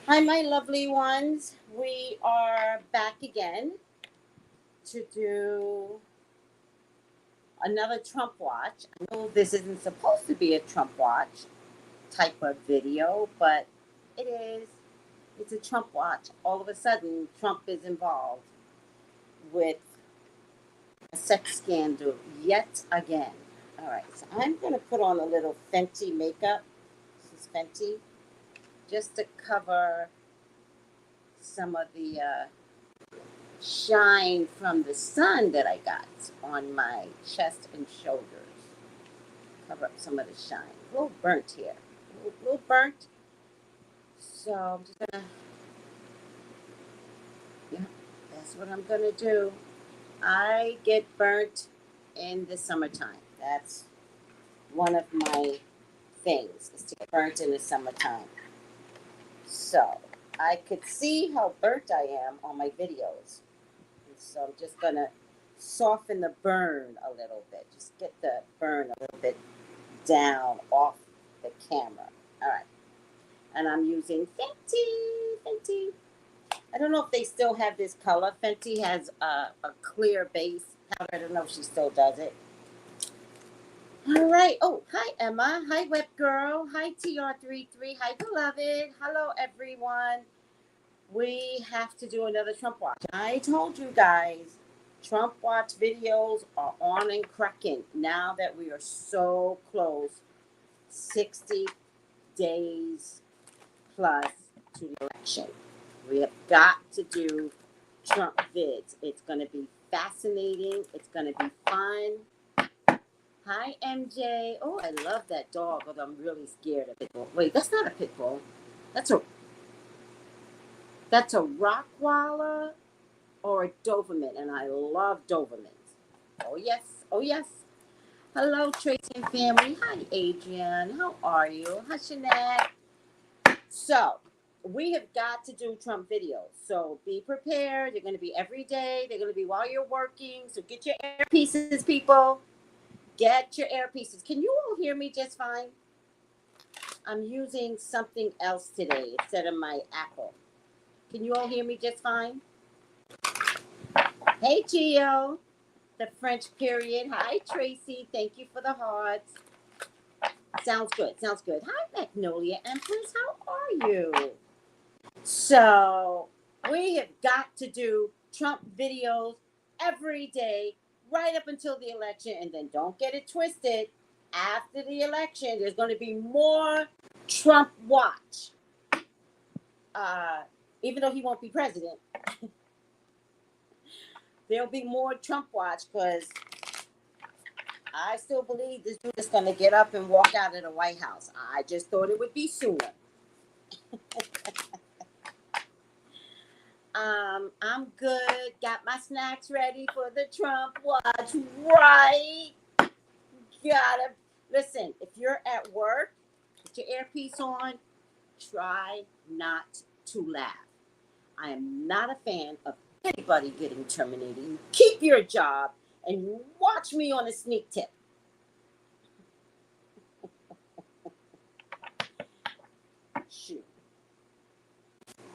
Hi, my lovely ones. We are back again to do another Trump watch. I know this isn't supposed to be a Trump watch type of video, but it is. It's a Trump watch. All of a sudden, Trump is involved with a sex scandal yet again. All right, so I'm going to put on a little Fenty makeup. This is Fenty, just to cover some of the shine from the sun that I got on my chest and shoulders. Cover up some of the shine. A little burnt here. A little burnt. So I'm just gonna, yeah, that's what I'm gonna do. I get burnt in the summertime. That's one of my things, is to get burnt in the summertime. So I could see how burnt I am on my videos. And so I'm just gonna soften the burn a little bit. Just get the burn a little bit down off the camera. All right. And I'm using Fenty. I don't know if they still have this color. Fenty has a clear base powder. I don't know if she still does it. All right. Oh, hi, Emma. Hi, Web Girl. Hi, TR33. Hi, beloved. Hello, everyone. We have to do another Trump watch. I told you guys, Trump watch videos are on and cracking now that we are so close, 60 days plus to the election. We have got to do Trump vids. It's going to be fascinating. It's going to be fun. Hi, MJ. Oh, I love that dog, although I'm really scared of it. Wait, that's not a pit bull. That's a Rottweiler or a Doberman, and I love Dobermans. Oh yes, oh yes. Hello, Tracy and family. Hi, Adrian. How are you? Hi, Shanette. So we have got to do Trump videos. So be prepared. They're going to be every day. They're going to be while you're working. So get your earpieces, people. Get your earpieces. Can you all hear me just fine? I'm using something else today instead of my Apple. Can you all hear me just fine? Hey, Gio. The French period. Hi, Tracy. Thank you for the hearts. Sounds good. Sounds good. Hi, Magnolia Empress. How are you? So, we have got to do Trump videos every day right up until the election. And then don't get it twisted. After the election, there's going to be more Trump watch. Uh, Even though he won't be president, there'll be more Trump watch because I still believe this dude is going to get up and walk out of the White House. I just thought it would be sooner. I'm good. Got my snacks ready for the Trump watch. Right. Gotta listen. If you're at work, put your earpiece on. Try not to laugh. I am not a fan of anybody getting terminated. You keep your job and you watch me on a sneak tip. Shoot.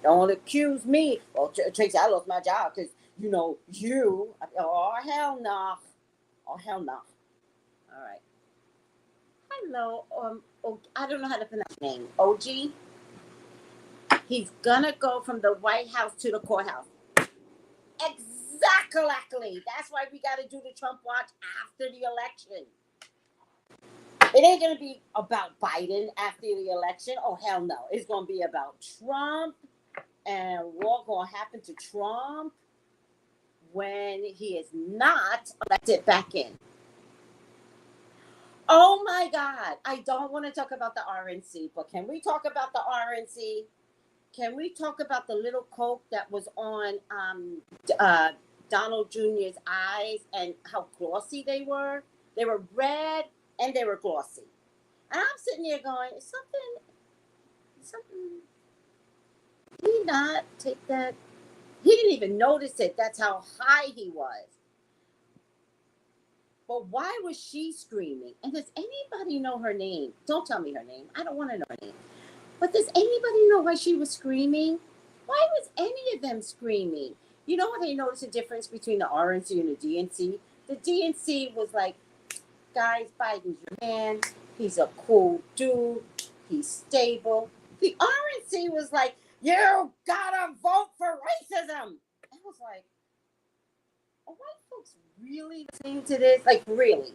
Don't accuse me. Well, Tracy, I lost my job because, you. Oh, hell no. Oh, hell no. All right. Hello. I don't know how to pronounce your name. OG? He's going to go from the White House to the courthouse. Exactly. That's why we got to do the Trump watch after the election. It ain't going to be about Biden after the election. Oh, hell no. It's going to be about Trump and what's going to happen to Trump when he is not elected back in. Oh my God. I don't want to talk about the RNC, but can we talk about the RNC? Can we talk about the little Coke that was on Donald Jr.'s eyes and how glossy they were? They were red and they were glossy. And I'm sitting there going, something, did he not take that? He didn't even notice it. That's how high he was. But why was she screaming? And does anybody know her name? Don't tell me her name. I don't want to know her name. But does anybody know why she was screaming? Why was any of them screaming? You know what I noticed the difference between the RNC and the DNC? The DNC was like, guys, Biden's your man. He's a cool dude. He's stable. The RNC was like, you gotta vote for racism. I was like, are white folks really listening to this? Like, really?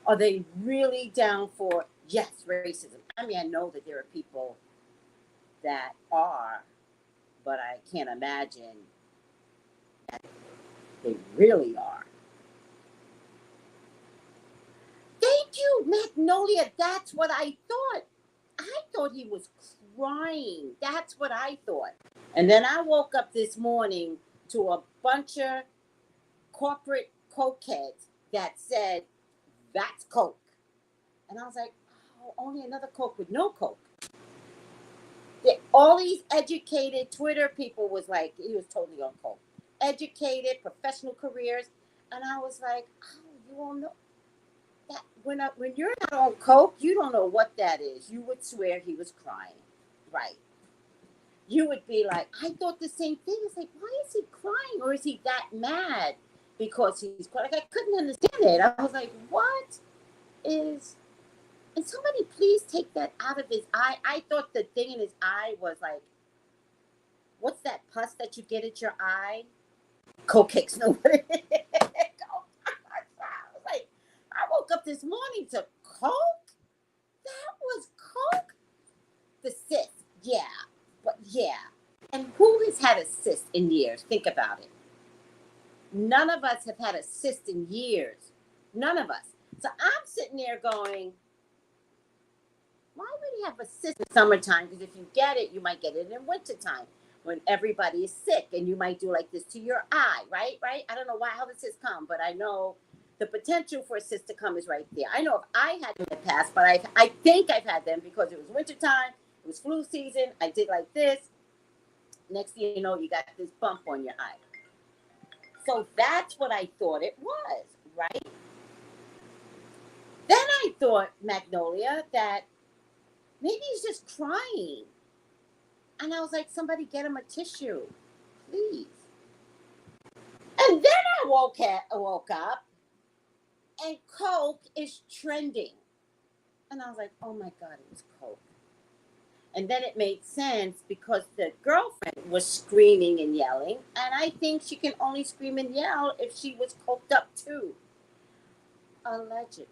Are they really down for, yes, racism? I mean, I know that there are people that are, but I can't imagine that they really are. Thank you, Magnolia. That's what I thought. I thought he was crying. That's what I thought. And then I woke up this morning to a bunch of corporate cokeheads that said, that's Coke. And I was like, oh, only another Coke with no Coke. All these educated Twitter people was like, he was totally on Coke. Educated, professional careers. And I was like, oh, you all know that when you're not on Coke, you don't know what that is. You would swear he was crying. Right. You would be like, I thought the same thing. It's like, why is he crying? Or is he that mad because he's crying? Like, I couldn't understand it. I was like, what is... And somebody please take that out of his eye. I thought the thing in his eye was like, what's that pus that you get at your eye? Coke cakes, no. I was like, I woke up this morning to Coke? That was Coke? The cyst, yeah. But yeah. And who has had a cyst in years? Think about it. None of us have had a cyst in years. None of us. So I'm sitting there going, why would he have a cyst in summertime? Because if you get it, you might get it in wintertime when everybody is sick and you might do like this to your eye, right? Right? I don't know how the cyst come, but I know the potential for a cyst to come is right there. I know if I had them in the past, but I think I've had them because it was wintertime, it was flu season, I did like this. Next thing you know, you got this bump on your eye. So that's what I thought it was, right? Then I thought, Magnolia, that maybe he's just crying. And I was like, somebody get him a tissue, please. And then I woke up and Coke is trending. And I was like, oh my God, it was Coke. And then it made sense because the girlfriend was screaming and yelling. And I think she can only scream and yell if she was coked up too. Allegedly.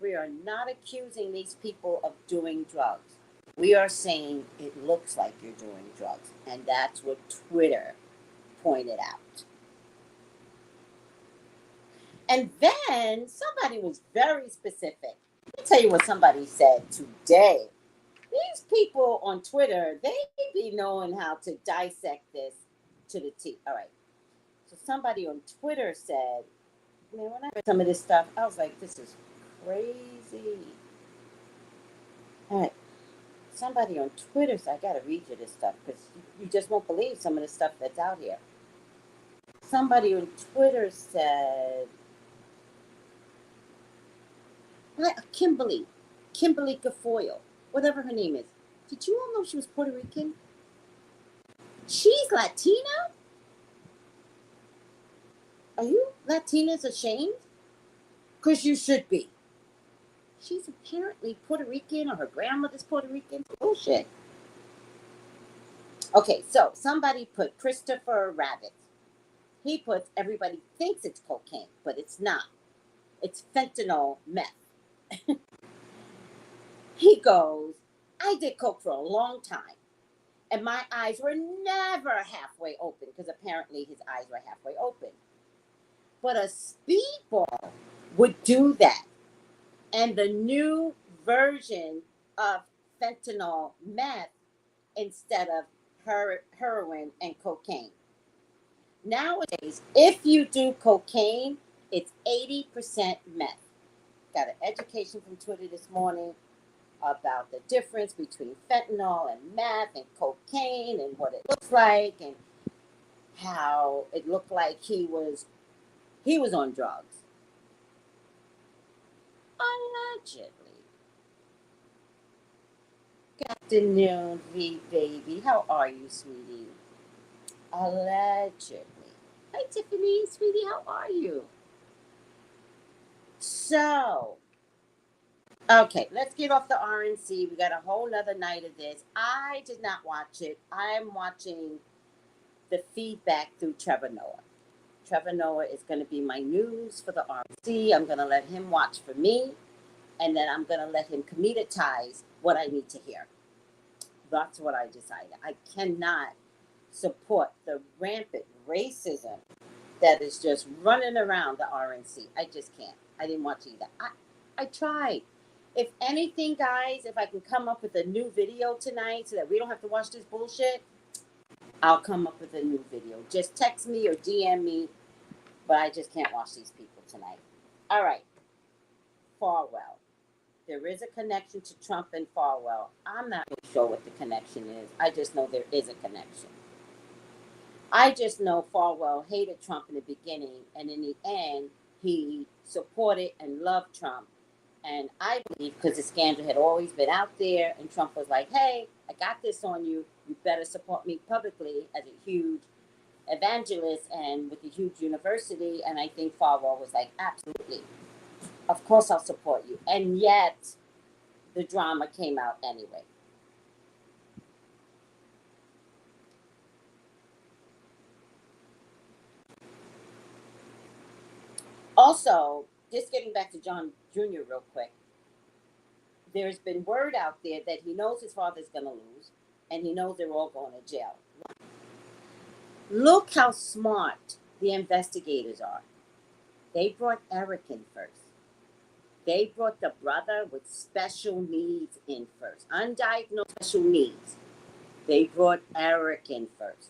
We are not accusing these people of doing drugs. We are saying it looks like you're doing drugs. And that's what Twitter pointed out. And then somebody was very specific. Let me tell you what somebody said today. These people on Twitter, they be knowing how to dissect this to the T. All right. So somebody on Twitter said, man, when I read some of this stuff, I was like, this is crazy. All right. Somebody on Twitter said, I got to read you this stuff because you just won't believe some of the stuff that's out here. Somebody on Twitter said, Kimberly Gafoyle, whatever her name is. Did you all know she was Puerto Rican? She's Latina? Are you Latinas ashamed? Because you should be. She's apparently Puerto Rican or her grandmother's Puerto Rican. Bullshit. Okay, so somebody put Christopher Rabbit. He puts everybody thinks it's cocaine, but it's not. It's fentanyl meth. He goes, I did coke for a long time. And my eyes were never halfway open because apparently his eyes were halfway open. But a speedball would do that. And the new version of fentanyl meth instead of heroin and cocaine. Nowadays, if you do cocaine, it's 80% meth. Got an education from Twitter this morning about the difference between fentanyl and meth and cocaine and what it looks like and how it looked like he was on drugs. Allegedly. God afternoon, V baby. How are you, sweetie? Allegedly. Hi, Tiffany, sweetie. How are you? So, okay, let's get off the RNC. We got a whole nother night of this. I did not watch it. I'm watching the feedback through Trevor Noah. Trevor Noah is going to be my news for the RNC. I'm going to let him watch for me, and then I'm going to let him communitize what I need to hear. That's what I decided. I cannot support the rampant racism that is just running around the RNC. I just can't. I didn't watch either. I tried. If anything, guys, if I can come up with a new video tonight so that we don't have to watch this bullshit, I'll come up with a new video. Just text me or DM me, but I just can't watch these people tonight. All right. Falwell. There is a connection to Trump and Falwell. I'm not really sure what the connection is. I just know there is a connection. I just know Falwell hated Trump in the beginning, and in the end, he supported and loved Trump. And I believe because the scandal had always been out there, and Trump was like, hey, I got this on you. You better support me publicly as a huge evangelist and with a huge university. And I think Falwell was like, absolutely. Of course I'll support you. And yet, the drama came out anyway. Also, just getting back to John Jr. real quick, there's been word out there that he knows his father's going to lose, and he knows they're all going to jail. Look how smart the investigators are. They brought Eric in first. They brought the brother with special needs in first, undiagnosed special needs. They brought Eric in first.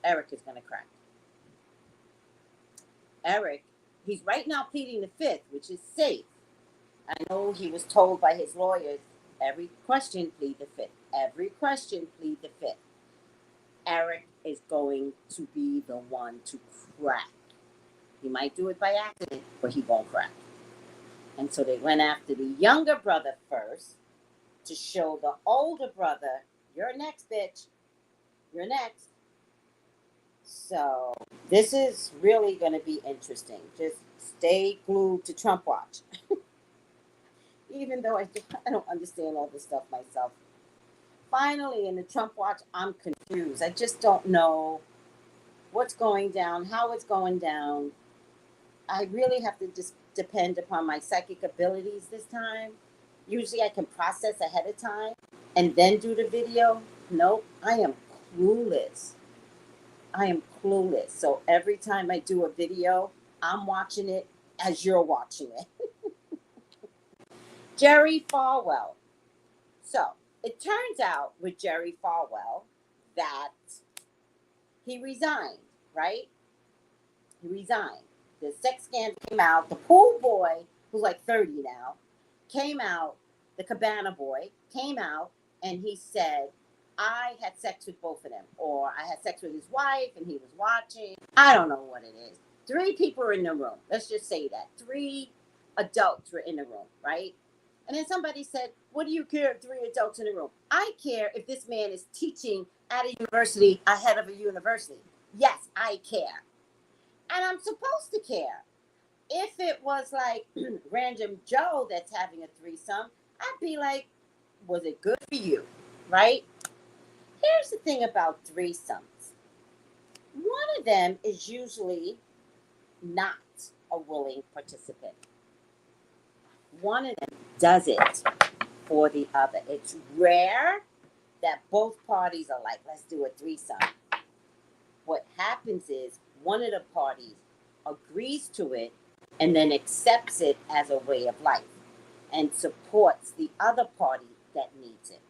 Eric is going to crack. Eric, he's right now pleading the fifth, which is safe. I know he was told by his lawyers, every question, plead the fifth. Every question, plead the fifth. Eric is going to be the one to crack. He might do it by accident, but he won't crack. And so they went after the younger brother first to show the older brother, you're next, bitch. You're next. So this is really going to be interesting. Just stay glued to Trump Watch. Even though I don't understand all this stuff myself. Finally, in the Trump Watch, I'm confused. I just don't know what's going down, how it's going down. I really have to just depend upon my psychic abilities this time. Usually I can process ahead of time and then do the video. Nope, I am clueless. I am clueless. So every time I do a video, I'm watching it as you're watching it. Jerry Falwell. So it turns out with Jerry Falwell that he resigned, right? He resigned. The sex scandal came out. The pool boy, who's like 30 now, came out. The cabana boy came out and he said, I had sex with both of them. Or I had sex with his wife and he was watching. I don't know what it is. 3 people were in the room. Let's just say that. 3 adults were in the room, right? And then somebody said, what do you care if 3 adults in the room? I care if this man is teaching at a university ahead of a university. Yes, I care. And I'm supposed to care. If it was like random Joe that's having a threesome, I'd be like, was it good for you? Right? Here's the thing about threesomes. One of them is usually not a willing participant. One of them does it for the other. It's rare that both parties are like, let's do a threesome. What happens is one of the parties agrees to it and then accepts it as a way of life and supports the other party that needs it.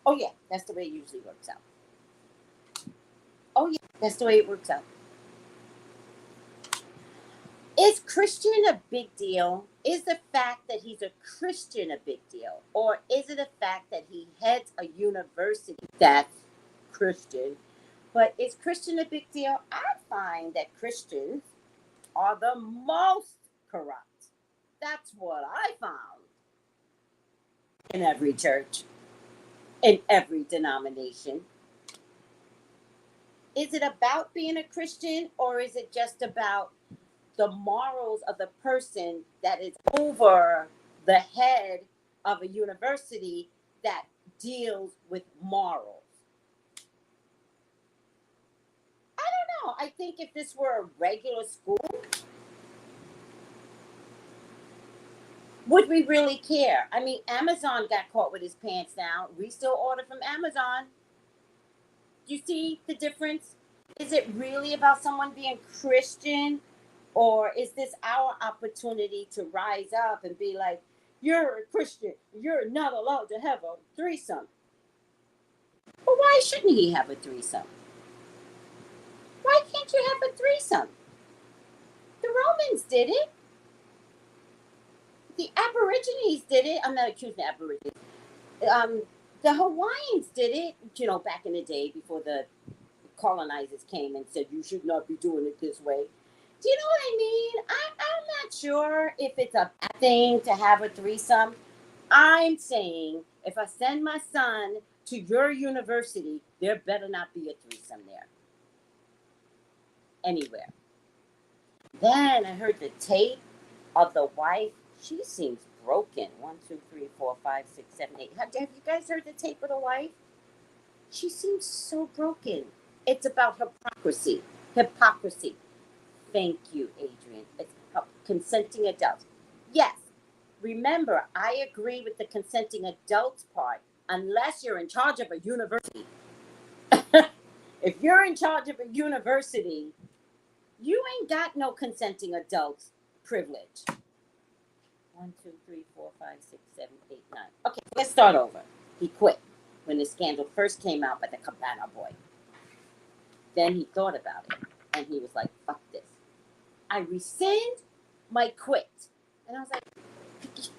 Oh, yeah, that's the way it usually works out. Oh, yeah, that's the way it works out. Is Christian a big deal? Is the fact that he's a Christian a big deal? Or is it a fact that he heads a university that's Christian? But is Christian a big deal? I find that Christians are the most corrupt. That's what I found. in every church, in every denomination. Is it about being a Christian, or is it just about the morals of the person that is over the head of a university that deals with morals? I don't know. I think if this were a regular school, would we really care? I mean, Amazon got caught with his pants down. We still order from Amazon. Do you see the difference? Is it really about someone being Christian, or is this our opportunity to rise up and be like, you're a Christian, you're not allowed to have a threesome? Well, why shouldn't he have a threesome? Why can't you have a threesome? The Romans did it. The Aborigines did it. I'm not accusing the Aborigines. The Hawaiians did it, back in the day before the colonizers came and said, you should not be doing it this way. Do you know what I mean? I'm not sure if it's a bad thing to have a threesome. I'm saying if I send my son to your university, there better not be a threesome there. Anywhere. Then I heard the tape of the wife. She seems broken. 1, 2, 3, 4, 5, 6, 7, 8. Have you guys heard the tape of the wife? She seems so broken. It's about hypocrisy. Hypocrisy. Thank you, Adrian. It's consenting adults. Yes. Remember, I agree with the consenting adults part, unless you're in charge of a university. If you're in charge of a university, you ain't got no consenting adults privilege. 1, 2, 3, 4, 5, 6, 7, 8, 9. Okay, let's start over. He quit when the scandal first came out by the Cabana boy. Then he thought about it, and he was like, fuck this. I rescind my quit. And I was like,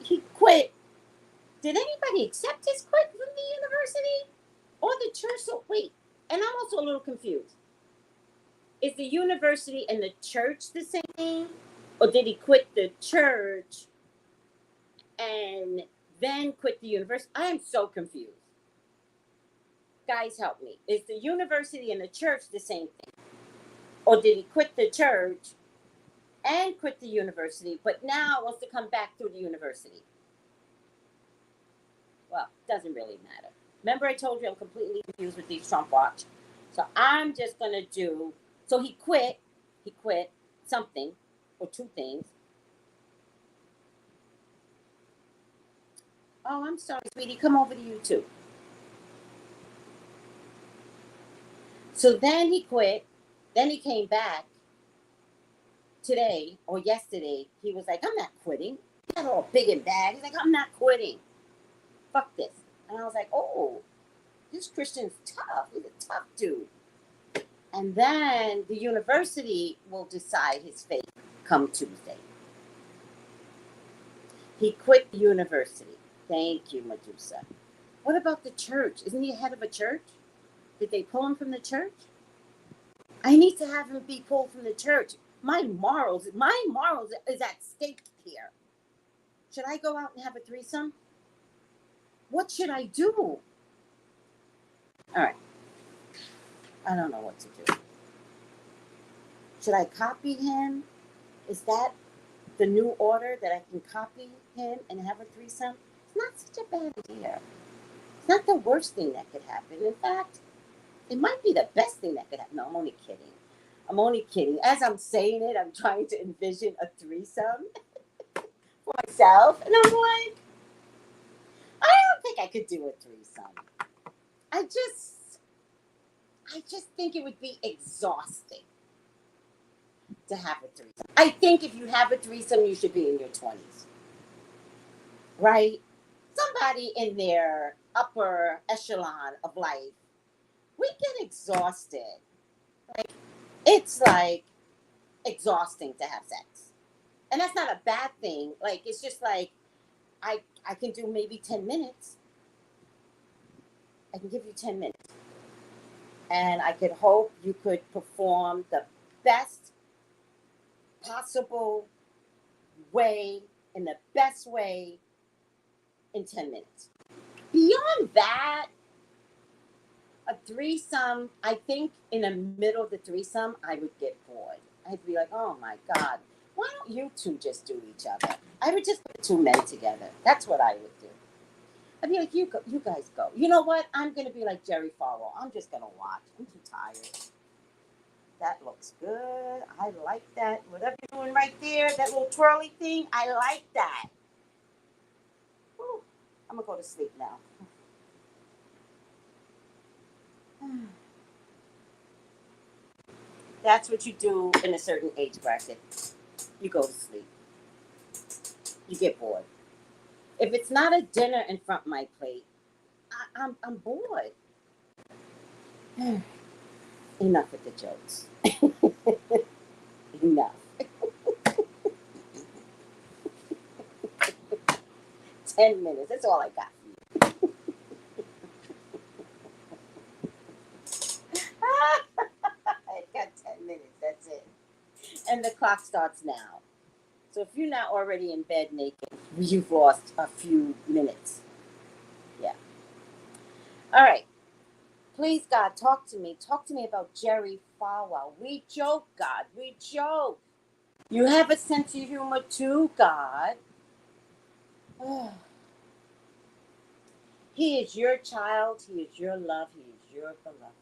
he quit. Did anybody accept his quit from the university or the church? So wait, and I'm also a little confused. Is the university and the church the same thing? Or did he quit the church and then quit the university? I am so confused. Guys, help me. Is the university and the church the same thing? Or did he quit the church and quit the university, but now wants to come back to the university? Well, doesn't really matter. Remember I told you I'm completely confused with these Trump watch. So I'm just going to do, so he quit something or two things. Oh, I'm sorry, sweetie, come over to YouTube. So then he quit, then he came back today or yesterday. He was like, I'm not quitting. He got all big and bad. He's like, I'm not quitting. Fuck this. And I was like, oh, this Christian's tough. He's a tough dude. And then the university will decide his fate come Tuesday. He quit the university. Thank you, Medusa. What about the church? Isn't he head of a church? Did they pull him from the church? I need to have him be pulled from the church. My morals is at stake here. Should I go out and have a threesome? What should I do? All right. I don't know what to do. Should I copy him? Is that the new order, that I can copy him and have a threesome? It's not such a bad idea. It's not the worst thing that could happen. In fact, it might be the best thing that could happen. No, I'm only kidding. As I'm saying it, I'm trying to envision a threesome for myself. And I'm like, I don't think I could do a threesome. I just think it would be exhausting to have a threesome. I think if you have a threesome, you should be in your 20s. Right? Somebody in their upper echelon of life. We get exhausted. It's like exhausting to have sex. And that's not a bad thing. It's just like, I can do maybe 10 minutes. I can give you 10 minutes. And I could hope you could perform the best possible way, in the best way, in 10 minutes. Beyond that, a threesome, I think in the middle of the threesome, I would get bored. I'd be like, oh my God, why don't you two just do each other? I would just put two men together. That's what I would do. I'd be like, you go, you guys go. You know what? I'm going to be like Jerry Falwell. I'm just going to watch. I'm too tired. That looks good. I like that. Whatever you're doing right there, that little twirly thing, I like that. Whew. I'm going to go to sleep now. That's what you do in a certain age bracket. You go to sleep. You get bored. If it's not a dinner in front of my plate, I'm bored. Enough with the jokes. Enough. 10 minutes. That's all I got. I got 10 minutes. That's it. And the clock starts now. So if you're not already in bed naked, you've lost a few minutes. Yeah. All right. Please, God, talk to me. Talk to me about Jerry Falwell. We joke, God. We joke. You have a sense of humor too, God. He is your child. He is your love. He is your beloved.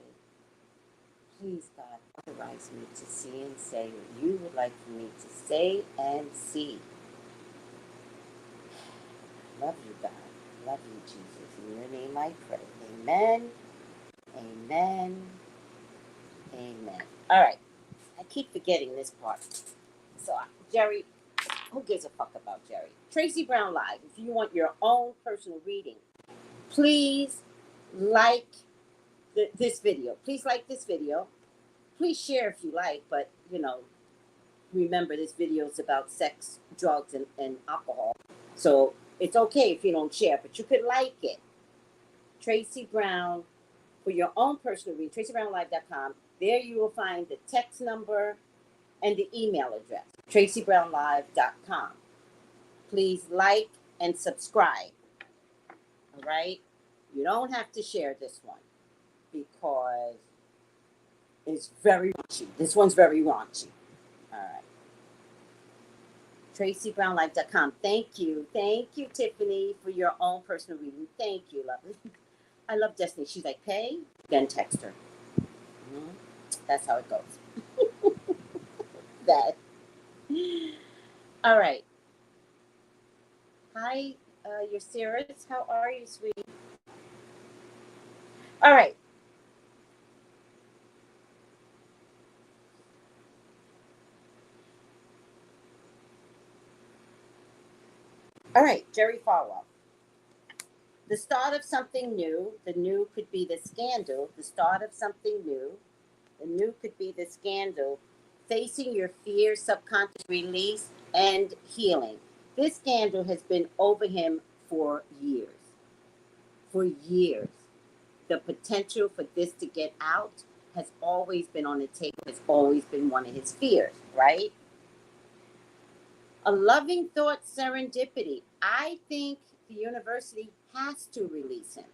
Please, God, authorize me to see and say what you would like for me to say and see. Love you, God. Love you, Jesus. In your name I pray. Amen. Amen. Amen. All right. I keep forgetting this part. So, Jerry, who gives a fuck about Jerry? Tracy Brown Live. If you want your own personal reading, please like this video. Please like this video. Please share if you like, but, remember this video is about sex, drugs, and alcohol. So it's okay if you don't share, but you could like it. Tracy Brown, for your own personal reading, tracybrownlive.com. There you will find the text number and the email address, tracybrownlive.com. Please like and subscribe. All right? You don't have to share this one because it's very raunchy. This one's very raunchy. All right. tracybrownlive.com. Thank you. Thank you, Tiffany, for your own personal reading. Thank you, lovely. I love Destiny. She's like, pay, then text her. Mm-hmm. That's how it goes. That. All right. Hi, your Cirrus. How are you, sweetie? All right. All right, Jerry Falwell. The start of something new. The new could be the scandal. The start of something new. The new could be the scandal. Facing your fears, subconscious release, and healing. This scandal has been over him for years. For years. The potential for this to get out has always been on the table, has always been one of his fears, right? A loving thought serendipity. I think the university has to release him.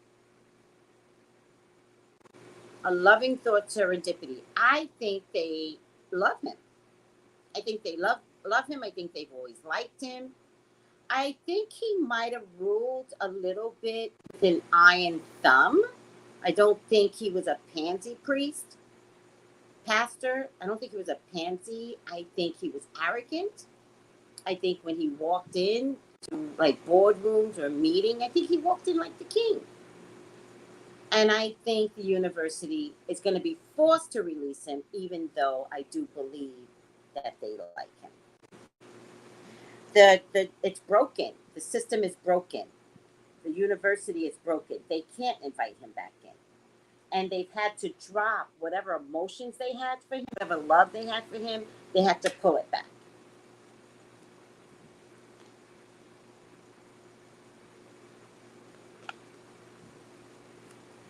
A loving thought serendipity. I think they love him. I think they love him. I think they've always liked him. I think he might have ruled a little bit with an iron thumb. I don't think he was a pansy pastor. I don't think he was a pansy. I think he was arrogant. I think when he walked in to like boardrooms or meeting, I think he walked in like the king. And I think the university is going to be forced to release him, even though I do believe that they like him. It's broken. The system is broken. The university is broken. They can't invite him back in. And they've had to drop whatever emotions they had for him, whatever love they had for him, they had to pull it back.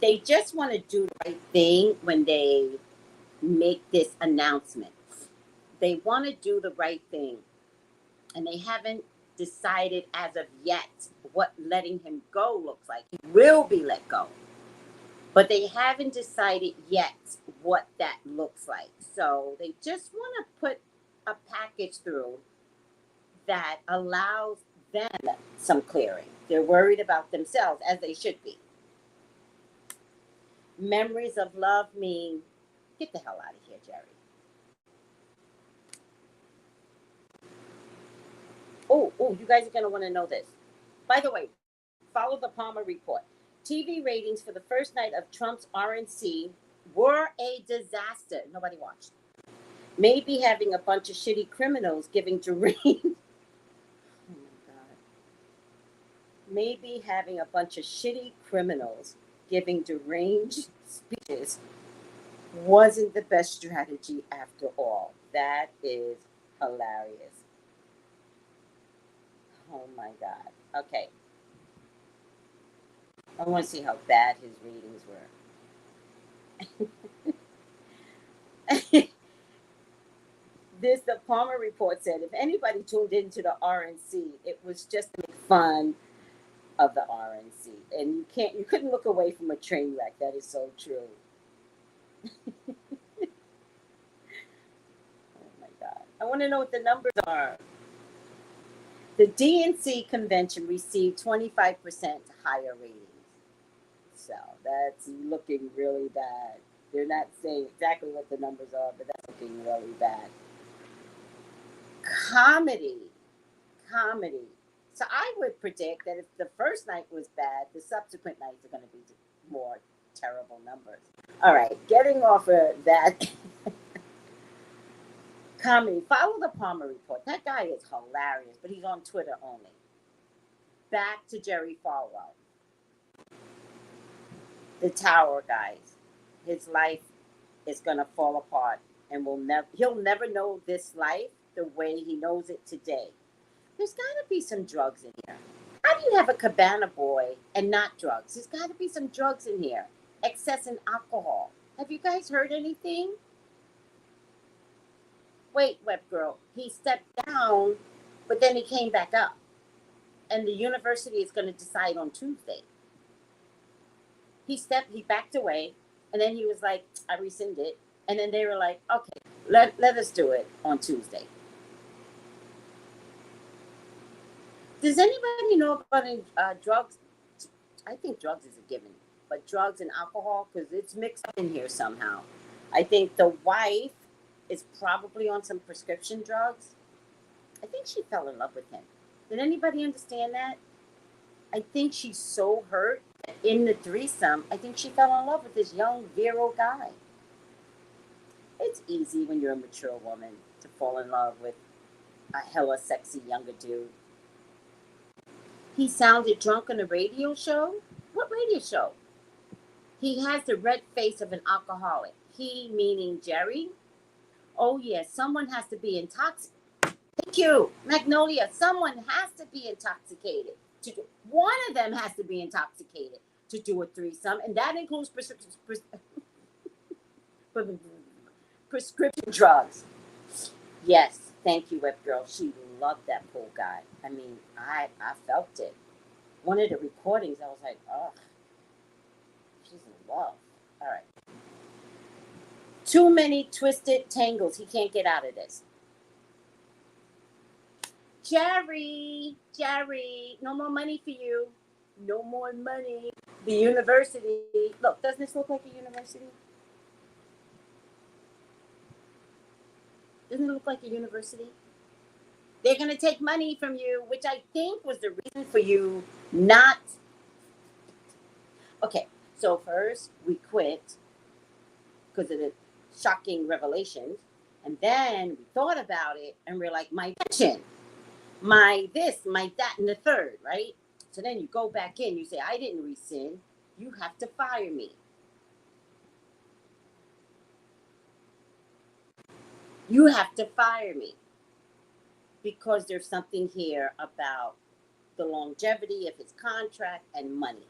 They just want to do the right thing when they make this announcement. They want to do the right thing. And they haven't decided as of yet what letting him go looks like. He will be let go, but they haven't decided yet what that looks like. So they just want to put a package through that allows them some clearing. They're worried about themselves, as they should be. Memories of love mean, get the hell out of here, Jerry. Oh, you guys are going to want to know this. By the way, follow the Palmer report. TV ratings for the first night of Trump's RNC were a disaster. Nobody watched. Maybe having a bunch of shitty criminals giving deranged. Oh my God. Maybe having a bunch of shitty criminals giving deranged speeches wasn't the best strategy after all. That is hilarious. Oh my God. Okay. I want to see how bad his ratings were. The Palmer report said if anybody tuned into the RNC, it was just to make fun of the RNC. And you couldn't look away from a train wreck. That is so true. Oh my God. I want to know what the numbers are. The DNC convention received 25% higher ratings. So that's looking really bad. They're not saying exactly what the numbers are, but that's looking really bad. Comedy. So I would predict that if the first night was bad, the subsequent nights are going to be more terrible numbers. All right, getting off of that. Comedy. Follow the Palmer report. That guy is hilarious, but he's on Twitter only. Back to Jerry Falwell. The Tower, guys. His life is going to fall apart, and he'll never know this life the way he knows it today. There's got to be some drugs in here. How do you have a cabana boy and not drugs? There's got to be some drugs in here. Excess in alcohol. Have you guys heard anything? Wait, web girl. He stepped down, but then he came back up. And the university is going to decide on Tuesday. He backed away, and then he was like, I rescind it. And then they were like, okay, let us do it on Tuesday. Does anybody know about drugs? I think drugs is a given, but drugs and alcohol, because it's mixed up in here somehow. I think the wife is probably on some prescription drugs. I think she fell in love with him. Did anybody understand that? I think she's so hurt that in the threesome, I think she fell in love with this young, virile guy. It's easy when you're a mature woman to fall in love with a hella sexy younger dude. He sounded drunk on a radio show? What radio show? He has the red face of an alcoholic. He, meaning Jerry? Oh, yes, someone has to be intoxicated. Thank you, Magnolia. Someone has to be intoxicated. One of them has to be intoxicated to do a threesome, and that includes prescription drugs. Yes, thank you, web girl. She loved that pool guy. I mean, I felt it. One of the recordings, I was like, oh, she's in love. All right. Too many twisted tangles. He can't get out of this. Jerry, no more money for you. No more money. The university. Look, doesn't this look like a university? Doesn't it look like a university? They're going to take money from you, which I think was the reason for you not. Okay, so first we quit because of the shocking revelations. And then we thought about it and we're like, my pension, my this, my that, and the third, right? So then you go back in, you say, I didn't rescind. You have to fire me. You have to fire me. Because there's something here about the longevity of his contract and money.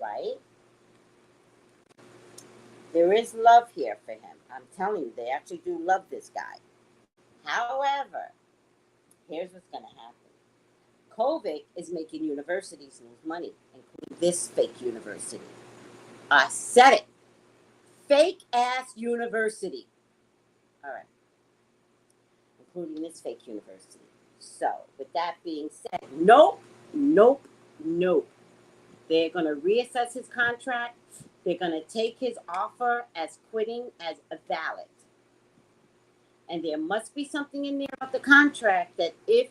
Right? There is love here for him. I'm telling you, they actually do love this guy. However, Here's what's going to happen. COVID is making universities lose money, including this fake university. I said it. Fake ass university. All right. Including this fake university. So, with that being said, nope, nope, nope. They're going to reassess his contract. They're going to take his offer as quitting as a valid. And there must be something in there of the contract that if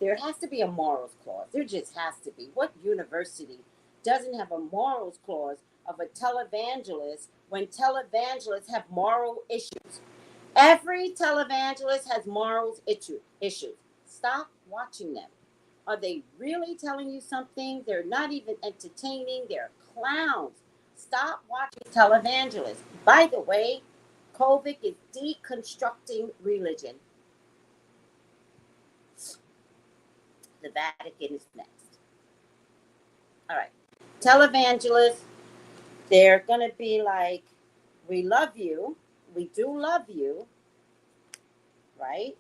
there has to be a morals clause, there just has to be. What university doesn't have a morals clause of a televangelist when televangelists have moral issues? Every televangelist has morals issues. Stop watching them. Are they really telling you something? They're not even entertaining. They're clowns. Stop watching televangelists. By the way, COVID is deconstructing religion. The Vatican is next. All right. Televangelists, they're going to be like, we love you. We do love you. Right?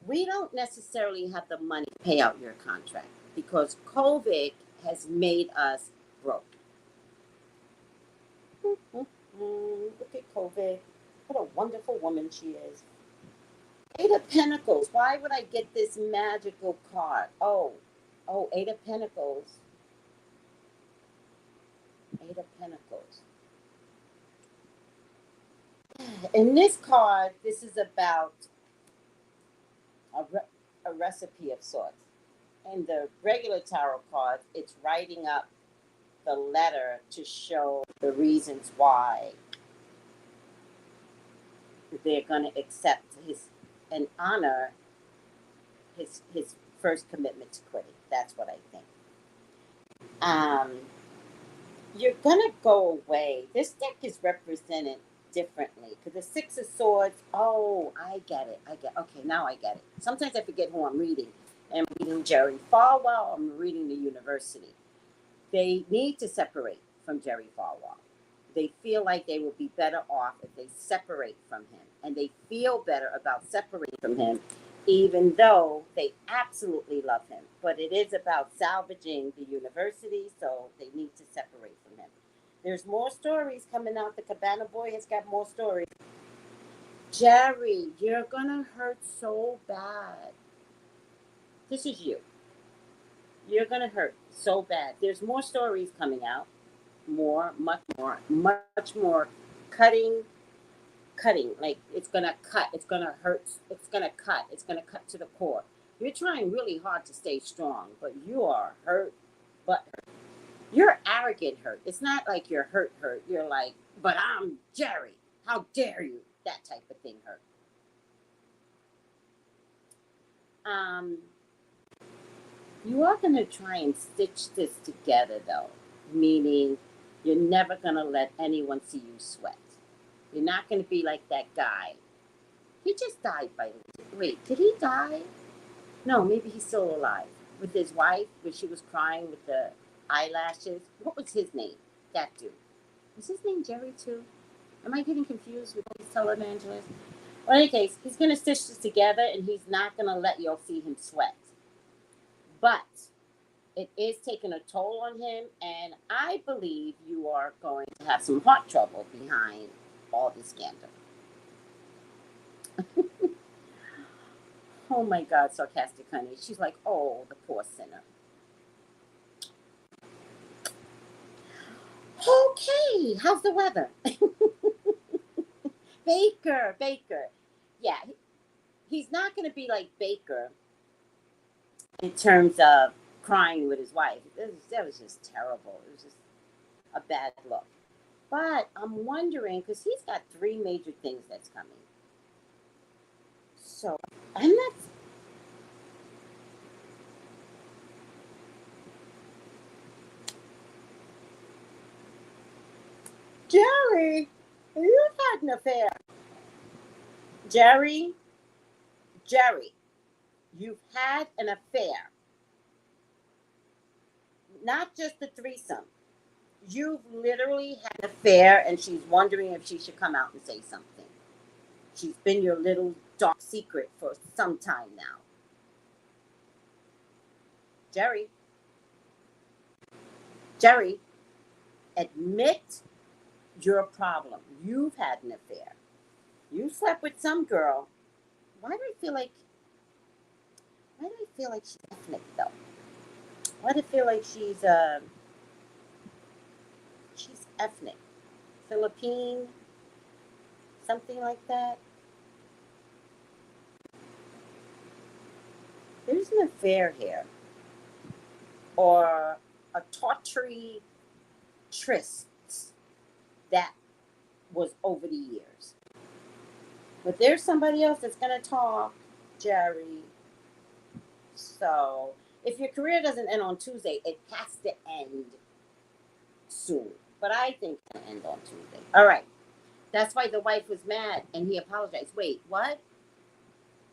We don't necessarily have the money to pay out your contract because COVID has made us broke. Look at COVID. What a wonderful woman she is. Eight of Pentacles. Why would I get this magical card? Oh, Eight of Pentacles. Eight of Pentacles. In this card, this is about a recipe of sorts. In the regular tarot cards, it's writing up the letter to show the reasons why they're going to accept his and honor his first commitment to quitting. That's what I think. You're going to go away. This deck is represented differently because the Six of Swords. Oh, I get it. Okay, now I get it. Sometimes I forget who I'm reading. I'm reading Jerry Falwell. I'm reading the university. They need to separate from Jerry Falwell. They feel like they will be better off if they separate from him. And they feel better about separating from him, even though they absolutely love him. But it is about salvaging the university, so they need to separate from him. There's more stories coming out. The Cabana Boy has got more stories. Jerry, you're going to hurt so bad. This is you. You're going to hurt so bad. There's more stories coming out. Much more cutting. Like it's going to cut. It's going to hurt. It's going to cut. It's going to cut to the core. You're trying really hard to stay strong, but you are hurt. But you're arrogant hurt. It's not like you're hurt. You're like, but I'm Jerry. How dare you? That type of thing hurt. You are going to try and stitch this together, though, meaning you're never going to let anyone see you sweat. You're not going to be like that guy. He just died, by the way. Wait, did he die? No, maybe he's still alive. With his wife, when she was crying with the eyelashes. What was his name? That dude. Was his name Jerry, too? Am I getting confused with these televangelists? Well, in any case, he's going to stitch this together, and he's not going to let y'all see him sweat. But it is taking a toll on him, and I believe you are going to have some heart trouble behind all this scandal. Oh my God, sarcastic honey. She's like, oh, the poor sinner. Okay, how's the weather? Baker. Yeah, he's not going to be like Baker in terms of crying with his wife. That was just terrible. It was just a bad look. But I'm wondering, because he's got 3 major things that's coming. So I'm not. Jerry, you've had an affair. Jerry, you've had an affair. Not just the threesome. You've literally had an affair, and she's wondering if she should come out and say something. She's been your little dark secret for some time now. Jerry, Jerry, admit your problem. You've had an affair. You slept with some girl. Why do I feel like she's ethnic though? Why do I feel like she's ethnic? Philippine, something like that. There's an affair here. Or a tawdry tryst that was over the years. But there's somebody else that's going to talk, Jerry. So if your career doesn't end on Tuesday, it has to end soon. But I think it's going to end on Tuesday. All right. That's why the wife was mad and he apologized. Wait, what?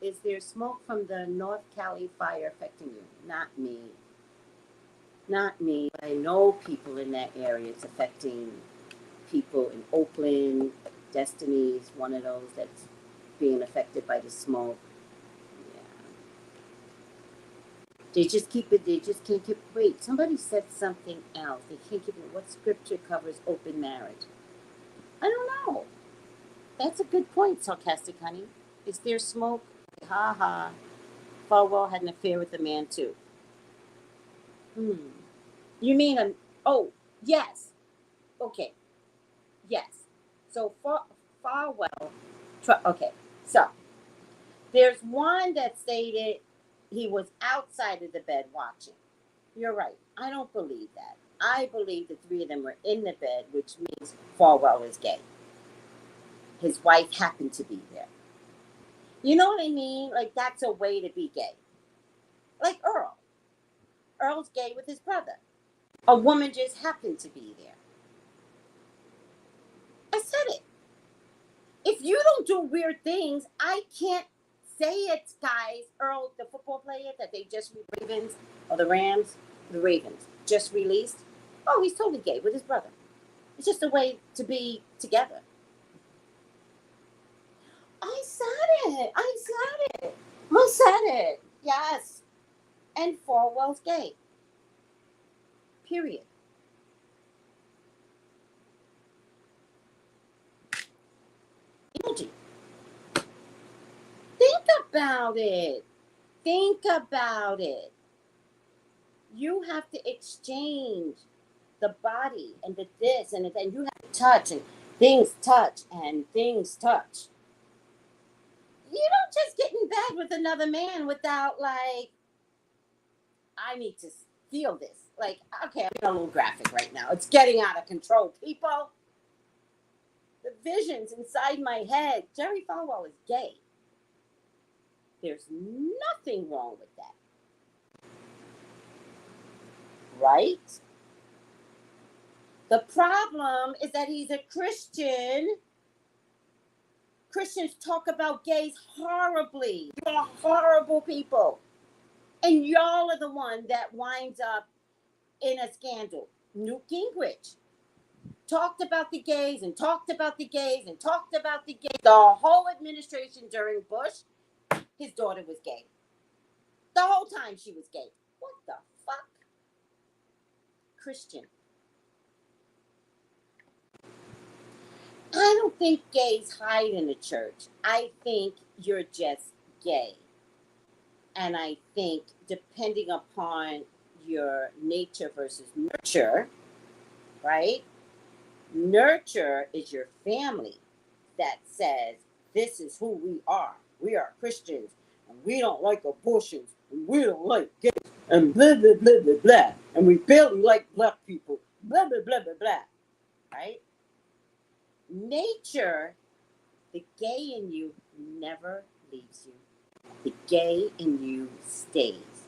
Is there smoke from the North Cali fire affecting you? Not me. Not me. I know people in that area. It's affecting people in Oakland. Destiny's one of those that's being affected by the smoke. Yeah. They just can't keep, wait, somebody said something else. They can't keep it. What scripture covers open marriage? I don't know. That's a good point, sarcastic honey. Is there smoke? Ha ha. Falwell had an affair with a man too. You mean oh, yes. Okay. Yes. So Falwell, okay. So there's one that stated he was outside of the bed watching. You're right. I don't believe that. I believe the three of them were in the bed, which means Falwell is gay. His wife happened to be there. You know what I mean? Like, that's a way to be gay. Like Earl. Earl's gay with his brother. A woman just happened to be there. I said it. If you don't do weird things, I can't say it, guys. Earl, the football player that they just Ravens or the Rams, the Ravens just released. Oh, he's totally gay with his brother. It's just a way to be together. I said it. I said it. I said it. Yes. And Falwell's gay. Period. Emoji. Think about it. Think about it. You have to exchange the body and the this and then you have to touch and things touch and things touch. You don't just get in bed with another man without like, I need to feel this. Like, okay, I'm being a little graphic right now. It's getting out of control, people. The visions inside my head. Jerry Falwell is gay. There's nothing wrong with that. Right? The problem is that he's a Christian. Christians talk about gays horribly. You're horrible people. And y'all are the one that winds up in a scandal. Newt Gingrich talked about the gays and talked about the gays and talked about the gays. The whole administration during Bush, his daughter was gay. The whole time she was gay. What the fuck? Christian. I don't think gays hide in the church. I think you're just gay. And I think depending upon your nature versus nurture, right? Nurture is your family that says, this is who we are. We are Christians, and we don't like abortions, and we don't like gays, and blah, blah, blah, blah, blah. And we barely like black people, blah, blah, blah, blah, blah. Right? Nature, the gay in you never leaves you. The gay in you stays.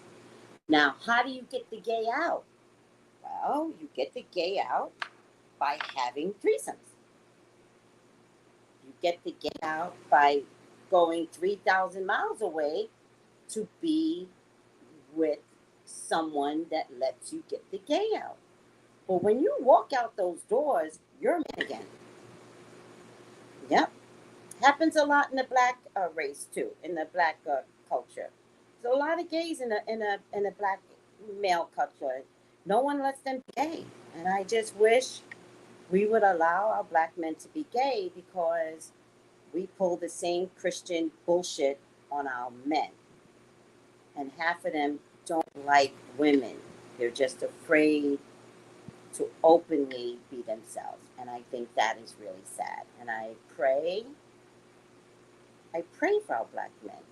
Now, how do you get the gay out? Well, you get the gay out by having threesomes. You get the gay out by going 3,000 miles away to be with someone that lets you get the gay out. But when you walk out those doors, you're a man again. Yep. Happens a lot in the black race too, in the black culture. So a lot of gays in a black male culture. No one lets them be gay, and I just wish we would allow our black men to be gay because we pull the same Christian bullshit on our men, and half of them don't like women. They're just afraid to openly be themselves, and I think that is really sad. And I pray for our black men.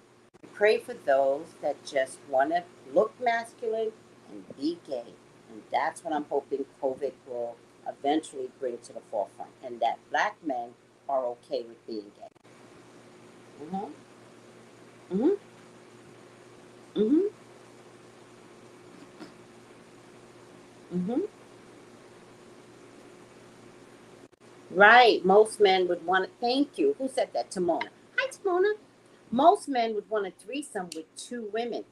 I pray for those that just want to look masculine and be gay. And that's what I'm hoping COVID will eventually bring to the forefront. And that black men are okay with being gay. Mm-hmm. Mm-hmm. Mm-hmm. Mm-hmm. Right. Most men would want to. Thank you. Who said that? Timona. Hi, Timona. Most men would want a threesome with two women,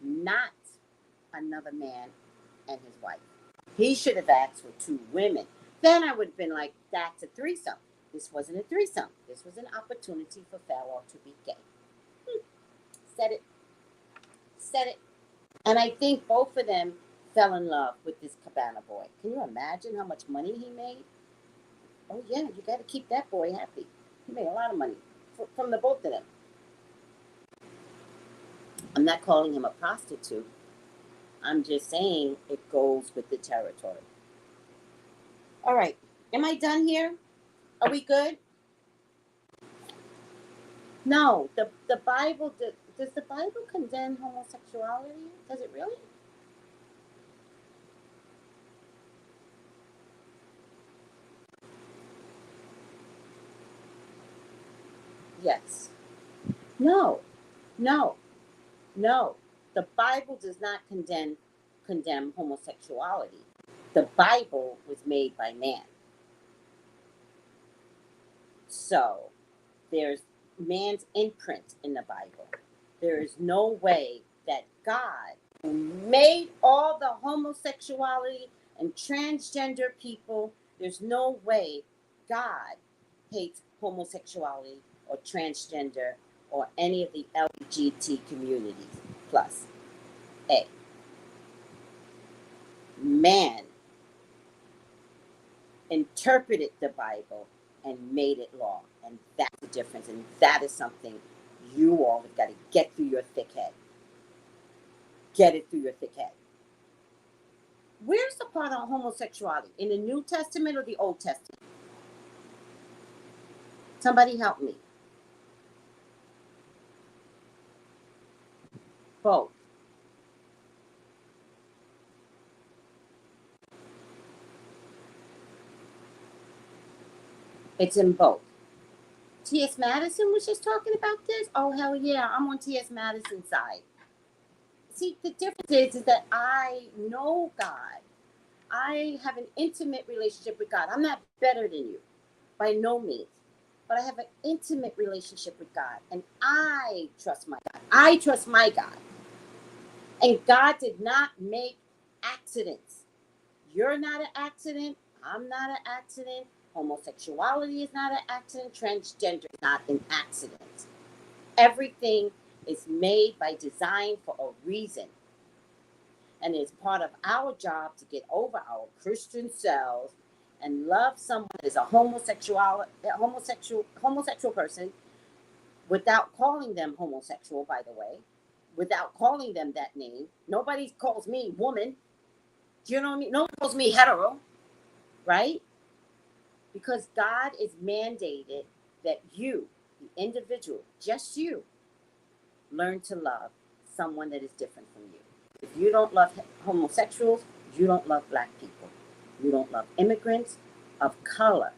not another man and his wife. He should have asked for two women. Then I would have been like, that's a threesome. This wasn't a threesome. This was an opportunity for Falwell to be gay. Said it. Said it. And I think both of them fell in love with this Cabana boy. Can you imagine how much money he made? Oh, yeah, you got to keep that boy happy. He made a lot of money from the both of them. I'm not calling him a prostitute. I'm just saying it goes with the territory. All right. Am I done here? Are we good? No. The Bible, does the Bible condemn homosexuality? Does it really? Yes. No. No. No. The Bible does not condemn homosexuality. The Bible was made by man. So there's man's imprint in the Bible. There is no way that God, who made all the homosexuality and transgender people, there's no way God hates homosexuality or transgender or any of the LGBT communities. Plus, A, man interpreted the Bible and made it law. And that's the difference. And that is something you all have got to get through your thick head. Get it through your thick head. Where's the part on homosexuality? In the New Testament or the Old Testament? Somebody help me. Both. It's in both. T.S. Madison was just talking about this? Oh, hell yeah. I'm on T.S. Madison's side. See, the difference is that I know God. I have an intimate relationship with God. I'm not better than you, by no means. But I have an intimate relationship with God. And I trust my God. I trust my God. And God did not make accidents. You're not an accident. I'm not an accident. Homosexuality is not an accident. Transgender is not an accident. Everything is made by design for a reason. And it's part of our job to get over our Christian selves and love someone as a homosexual person without calling them homosexual, by the way, without calling them that name. Nobody calls me woman. Do you know what I mean? No one calls me hetero, right? Because God is mandated that you, the individual, just you, learn to love someone that is different from you. If you don't love homosexuals, you don't love black people. You don't love immigrants of color.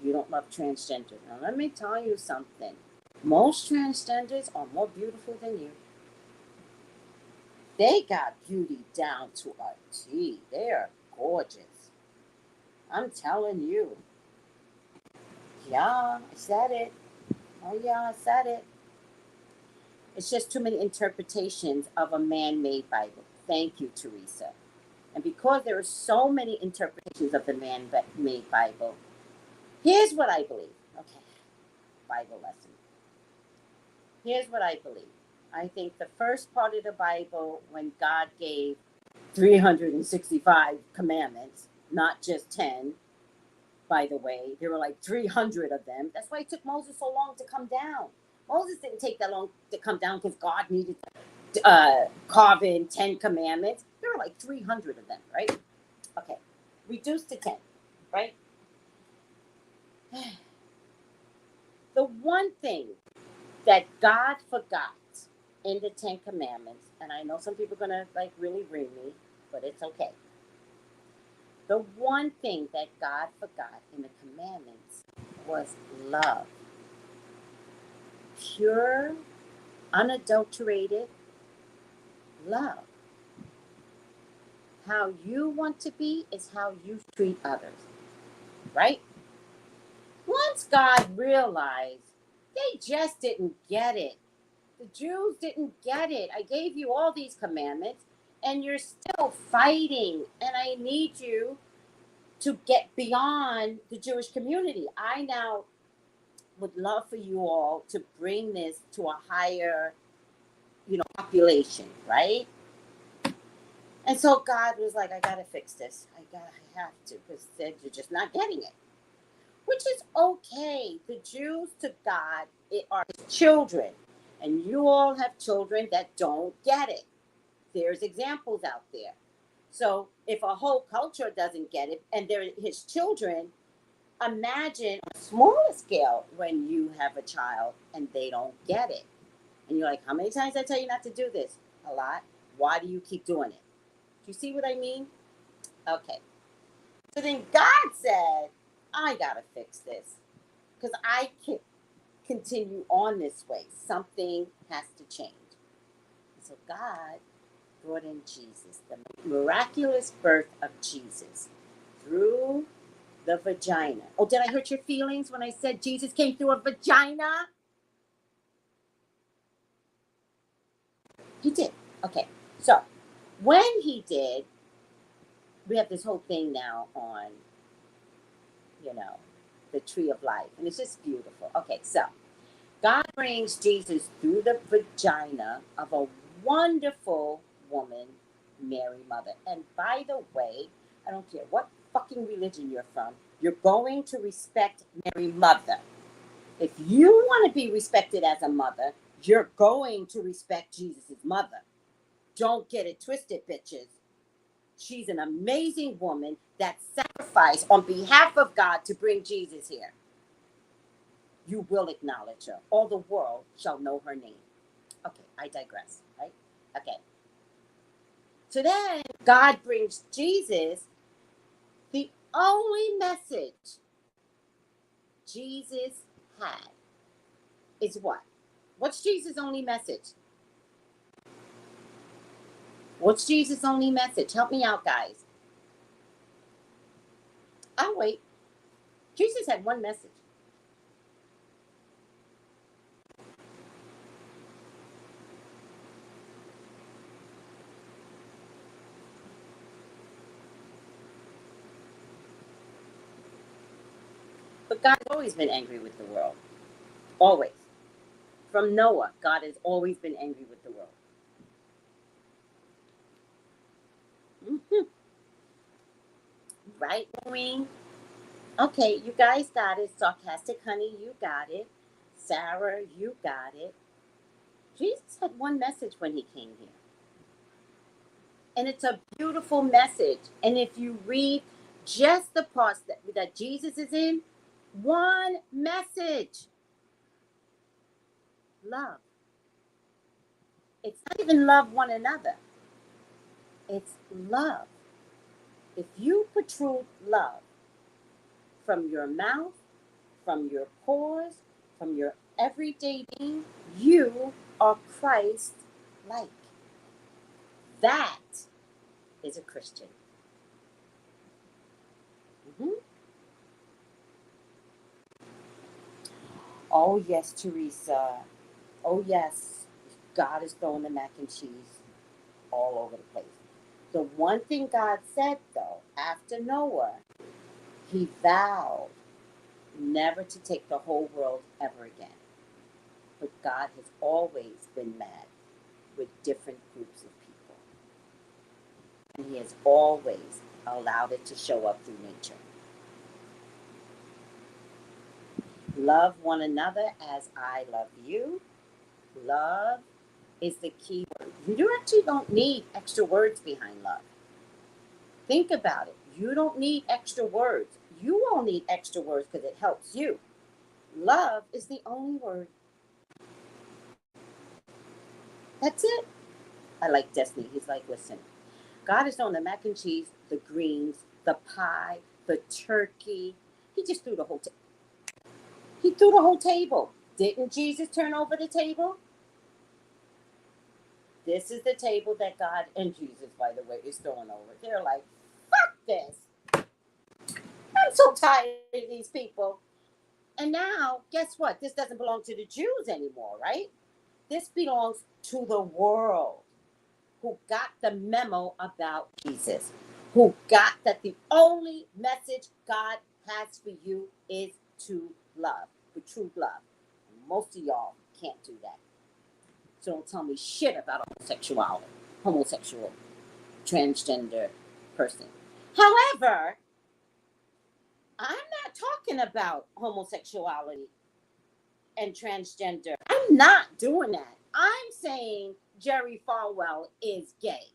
You don't love transgenders. Now, let me tell you something. Most transgenders are more beautiful than you. They got beauty down to a T. They are gorgeous. I'm telling you. Yeah, I said it. Oh, yeah, I said it. It's just too many interpretations of a man made Bible. Thank you, Teresa. And because there are so many interpretations of the man made Bible, Here's what I believe. Okay, Bible lesson. Here's what I believe. I think the first part of the Bible, when God gave 365 commandments, not just 10, by the way, there were like 300 of them. That's why it took Moses so long to come down. Moses didn't take that long to come down because God needed to carve in 10 commandments. There were like 300 of them, right? Okay, reduced to 10, right? The one thing that God forgot in the 10 commandments, and I know some people are gonna like really ring me, but it's okay. The one thing that God forgot in the commandments was love. Pure, unadulterated love. How you want to be is how you treat others, right? Once God realized they just didn't get it, the Jews didn't get it. I gave you all these commandments and you're still fighting, and I need you to get beyond the Jewish community. I now would love for you all to bring this to a higher, population, right? And so God was like, I gotta fix this. I have to, because you're just not getting it. Which is okay. The Jews to God are children. And you all have children that don't get it. There's examples out there. So if a whole culture doesn't get it and they're his children, imagine on a smaller scale when you have a child and they don't get it. And you're like, how many times did I tell you not to do this? A lot. Why do you keep doing it? Do you see what I mean? Okay. So then God said, I gotta fix this. Because I can't continue on this way. Something has to change. So God brought in Jesus, the miraculous birth of Jesus through the vagina. Oh, did I hurt your feelings when I said Jesus came through a vagina? He did. Okay. So when he did, we have this whole thing now on, the tree of life. And it's just beautiful. Okay, so God brings Jesus through the vagina of a wonderful woman, Mary Mother. And by the way, I don't care what fucking religion you're from, you're going to respect Mary Mother. If you want to be respected as a mother, you're going to respect Jesus' mother. Don't get it twisted, bitches. She's an amazing woman that sacrificed on behalf of God to bring Jesus here. You will acknowledge her. All the world shall know her name. Okay, I digress, right? Okay. So then God brings Jesus. The only message Jesus had is what? What's Jesus' only message? What's Jesus' only message? Help me out, guys. I'll wait. Jesus had one message. But God's always been angry with the world. Always. From Noah, God has always been angry with the world. Mm-hmm. Right, Maureen? Okay, you guys got it. Sarcastic Honey, you got it. Sarah, you got it. Jesus had one message when he came here. And it's a beautiful message. And if you read just the parts that Jesus is in, one message: love. It's not even love one another, it's love. If you protrude love from your mouth, from your pores, from your everyday being, you are Christ like. That is a Christian. Mm-hmm. Oh, yes, Teresa. Oh, yes. God is throwing the mac and cheese all over the place. The one thing God said, though, after Noah, he vowed never to take the whole world ever again. But God has always been mad with different groups of people. And He has always allowed it to show up through nature. Love one another as I love you. Love is the key word. You actually don't need extra words behind love. Think about it. You don't need extra words. You won't need extra words because it helps you. Love is the only word. That's it. I like Destiny. He's like, listen, God is on the mac and cheese, the greens, the pie, the turkey. He just threw the whole He threw the whole table. Didn't Jesus turn over the table? This is the table that God and Jesus, by the way, is throwing over. They're like, fuck this. I'm so tired of these people. And now, guess what? This doesn't belong to the Jews anymore, right? This belongs to the world who got the memo about Jesus, who got that the only message God has for you is to love, for true love. And most of y'all can't do that. So don't tell me shit about homosexual, transgender person. However, I'm not talking about homosexuality and transgender. I'm not doing that. I'm saying Jerry Falwell is gay.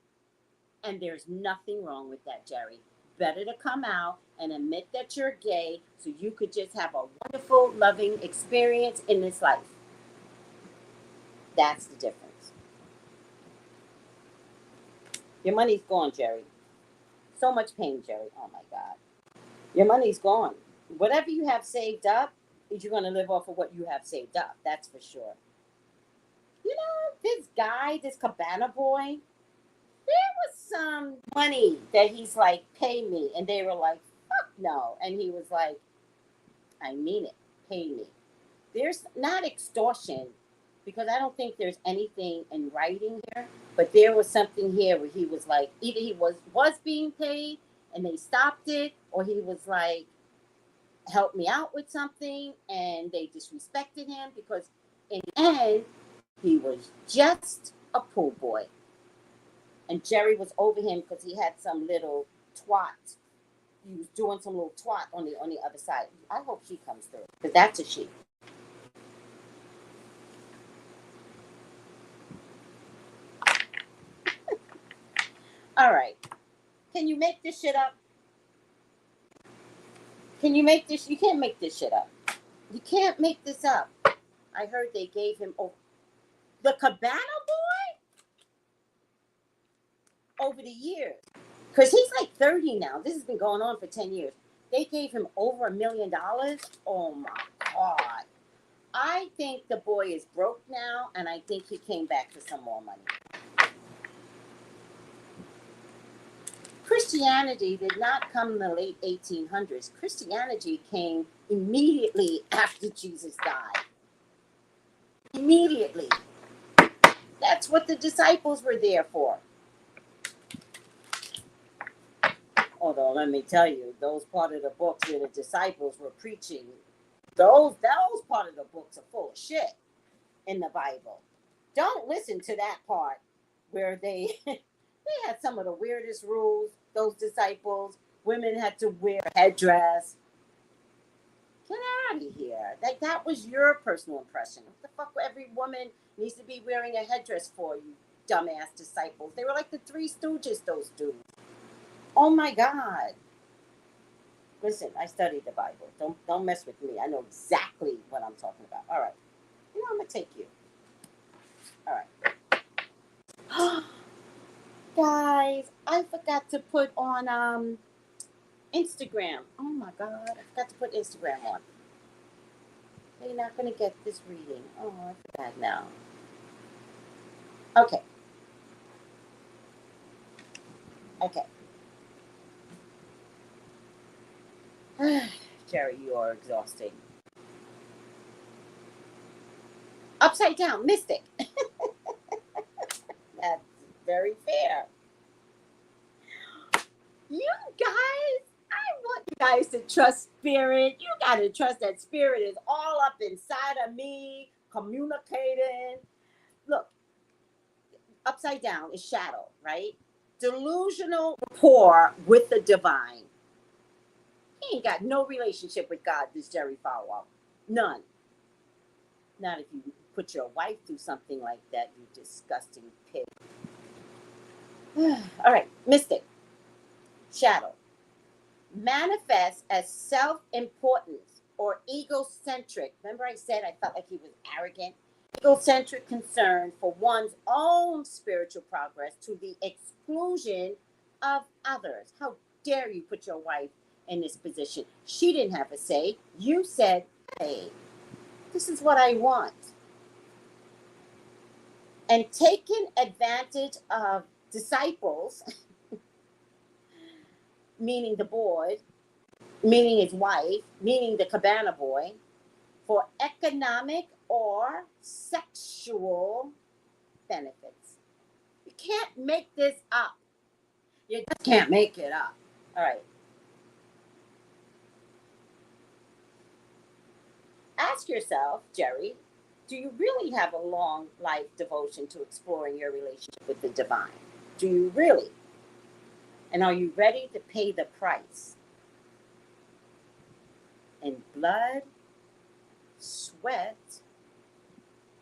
And there's nothing wrong with that, Jerry. Better to come out and admit that you're gay so you could just have a wonderful, loving experience in this life. That's the difference. Your money's gone, Jerry. So much pain, Jerry. Oh my God. Your money's gone. Whatever you have saved up, you're going to live off of what you have saved up. That's for sure. You know, this guy, this Cabana boy, there was some money that he's like, pay me. And they were like, fuck no. And he was like, I mean it, pay me. There's not extortion because I don't think there's anything in writing here, but there was something here where he was like, either he was being paid and they stopped it, or he was like, help me out with something, and they disrespected him because in the end, he was just a pool boy. And Jerry was over him because he had some little twat. He was doing some little twat on the other side. I hope she comes through because that's a she. All right. Can you make this shit up? Can you make this? You can't make this shit up. You can't make this up. I heard they gave him the Cabana boy over the years. Because he's like 30 now. This has been going on for 10 years. They gave him over $1 million. Oh my God. I think the boy is broke now, and I think he came back for some more money. Christianity did not come in the late 1800s. Christianity came immediately after Jesus died. Immediately. That's what the disciples were there for. Although, let me tell you, those part of the books where the disciples were preaching, those part of the books are full of shit in the Bible. Don't listen to that part where they had some of the weirdest rules, those disciples. Women had to wear a headdress. Get out of here. That was your personal impression. What the fuck every woman needs to be wearing a headdress for, you dumbass disciples? They were like the Three Stooges, those dudes. Oh my God. Listen, I studied the Bible. Don't mess with me. I know exactly what I'm talking about. All right. You know, I'm going to take you. All right. Guys, I forgot to put on Instagram. Oh my God, I forgot to put Instagram on. They're not going to get this reading. Oh, I forgot now. Okay. Jerry, you are exhausting. Upside down, mystic. That's very fair. You guys, I want guys to trust spirit. You got to trust that spirit is all up inside of me, communicating. Look, upside down is shadow, right? Delusional rapport with the divine. He ain't got no relationship with God, this Jerry Falwell. None. Not if you put your wife through something like that, you disgusting pig. All right, mystic, shadow. Manifests as self-importance or egocentric. Remember I said I felt like he was arrogant? Egocentric concern for one's own spiritual progress to the exclusion of others. How dare you put your wife in this position? She didn't have a say. You said, hey, this is what I want. And taking advantage of disciples, meaning the board, meaning his wife, meaning the cabana boy, for economic or sexual benefits. You can't make this up. You just can't make it up. All right. Ask yourself, Jerry, do you really have a long life devotion to exploring your relationship with the divine? Do you really? And are you ready to pay the price in blood, sweat,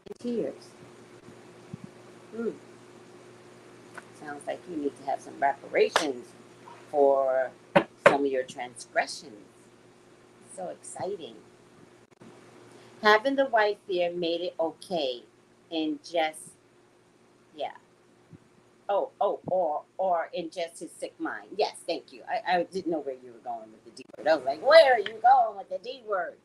and tears? Sounds like you need to have some reparations for some of your transgressions. So exciting. Having the wife there made it okay in just, yeah. Or in just his sick mind. Yes, thank you. I didn't know where you were going with the D word. I was like, where are you going with the D word?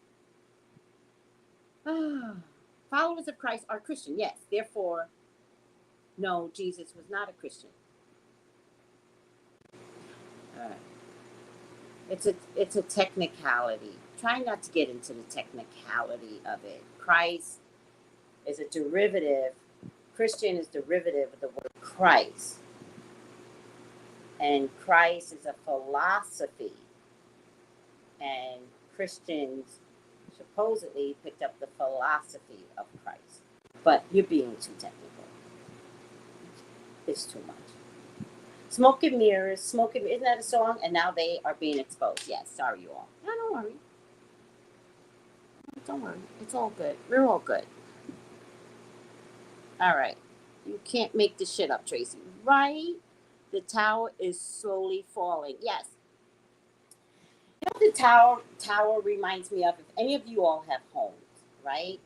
Followers of Christ are Christian, yes. Therefore, no, Jesus was not a Christian. All right. It's a technicality. Try not to get into the technicality of it. Christ is a derivative. Christian is derivative of the word Christ. And Christ is a philosophy. And Christians supposedly picked up the philosophy of Christ. But you're being too technical. It's too much. Smoke and mirrors, isn't that a song? And now they are being exposed. Yes, sorry you all. No, don't worry. Don't worry. It's all good. We're all good. All right. You can't make this shit up, Tracy. Right? The tower is slowly falling. Yes. You know what the tower reminds me of? If any of you all have homes, right?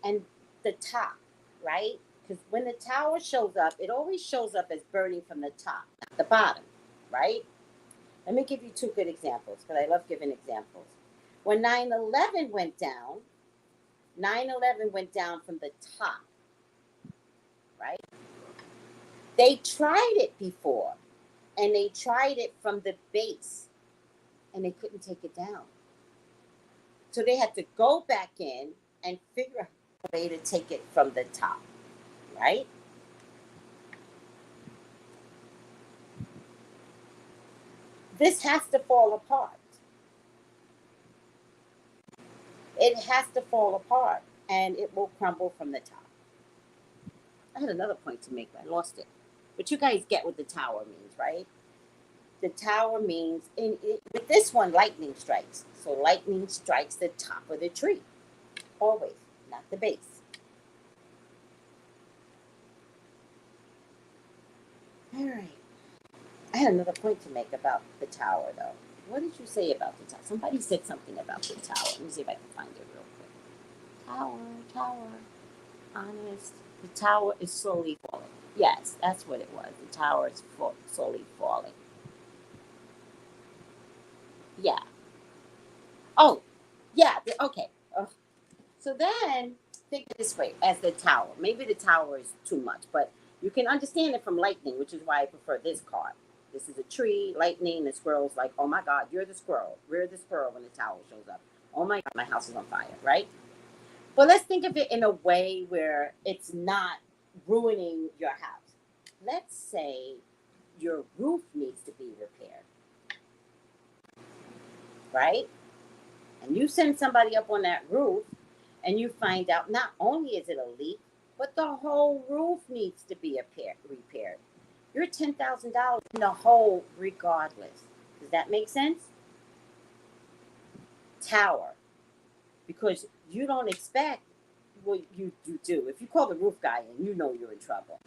And the top, right? Because when the tower shows up, it always shows up as burning from the top, not the bottom, right? Let me give you two good examples, because I love giving examples. When 9/11 went down, 9/11 went down from the top, right? They tried it before, and they tried it from the base, and they couldn't take it down. So they had to go back in and figure out a way to take it from the top, right? This has to fall apart. It has to fall apart, and it will crumble from the top. I had another point to make, but I lost it. But you guys get what the tower means, right? The tower means, with this one, lightning strikes. So lightning strikes the top of the tree. Always, not the base. All right. I had another point to make about the tower, though. What did you say about the tower? Somebody said something about the tower. Let me see if I can find it real quick. Tower. Honest. The tower is slowly falling. Yes, that's what it was. The tower is slowly falling. Yeah. Oh, yeah. Okay. So then think of it this way as the tower. Maybe the tower is too much, but you can understand it from lightning, which is why I prefer this card. This is a tree, lightning, the squirrel's like, oh my God, you're the squirrel. We're the squirrel when the tower shows up. Oh my God, my house is on fire, right? But let's think of it in a way where it's not ruining your house. Let's say your roof needs to be repaired. right? And you send somebody up on that roof and you find out not only is it a leak, but the whole roof needs to be repaired. You're $10,000 in the hole regardless. Does that make sense? Tower. Because you don't expect what you do. If you call the roof guy in, you know you're in trouble.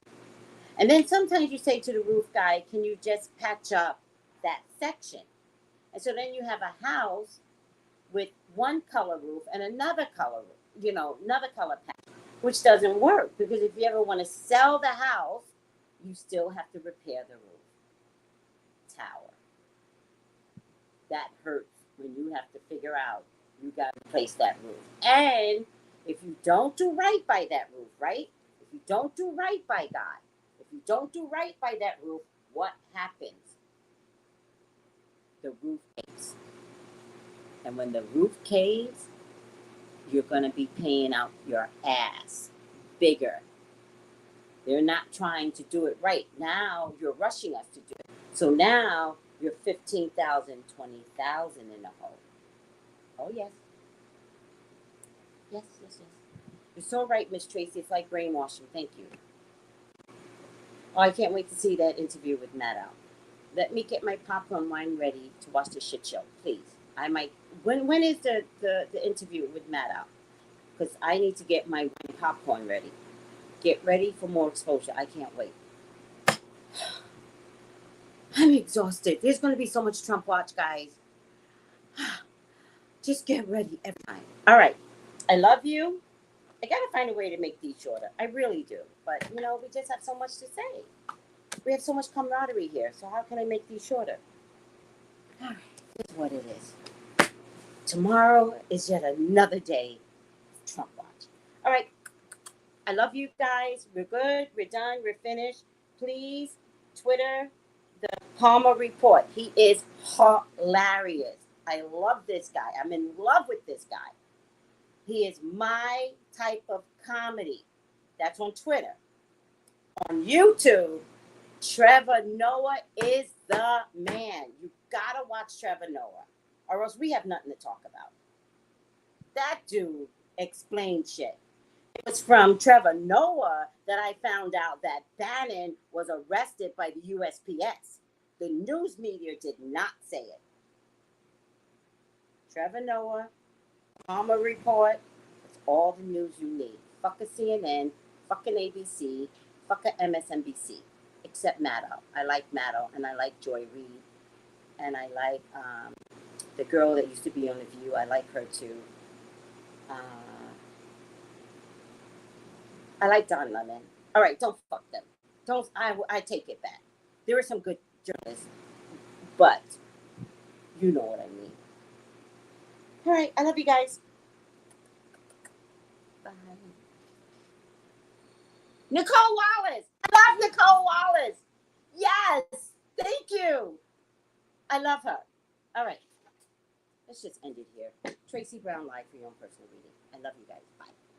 And then sometimes you say to the roof guy, can you just patch up that section? And so then you have a house with one color roof and another color roof, another color patch, which doesn't work because if you ever want to sell the house, you still have to repair the roof. Tower. That hurts when you have to figure out you got to replace that roof. And if you don't do right by that roof, right? If you don't do right by God, if you don't do right by that roof, what happens? The roof caves. And when the roof caves, you're going to be paying out your ass bigger. They're not trying to do it right. Now you're rushing us to do it. So now you're 15,000, 20,000 in the hole. Oh, yes. Yes. You're so right, Miss Tracy. It's like brainwashing. Thank you. Oh, I can't wait to see that interview with Matt out. Let me get my popcorn wine ready to watch the shit show, please. I might. When is the interview with Matt out? Because I need to get my popcorn ready. Get ready for more exposure. I can't wait. I'm exhausted. There's going to be so much Trump watch, guys. Just get ready every time. All right. I love you. I got to find a way to make these shorter. I really do. But, we just have so much to say. We have so much camaraderie here. So how can I make these shorter? All right. This is what it is. Tomorrow is yet another day of Trump watch. All right. I love you guys. We're good. We're done. We're finished. Please, Twitter, the Palmer Report. He is hilarious. I love this guy. I'm in love with this guy. He is my type of comedy. That's on Twitter. On YouTube, Trevor Noah is the man. You gotta watch Trevor Noah, or else we have nothing to talk about. That dude explains shit. It was from Trevor Noah that I found out that Bannon was arrested by the USPS. The news media did not say it. Trevor Noah, Palmer Report, that's all the news you need. Fuck a CNN, fucking ABC, fuck a MSNBC, except Maddow. I like Maddow, and I like Joy Reid, and I like the girl that used to be on The View. I like her too. I like Don Lemon. All right, don't fuck them. Don't. I take it back. There are some good journalists, but you know what I mean. All right, I love you guys. Bye. Nicole Wallace. I love Nicole Wallace. Yes, thank you. I love her. All right, let's just end it here. Tracy Brown Live for your own personal reading. I love you guys. Bye.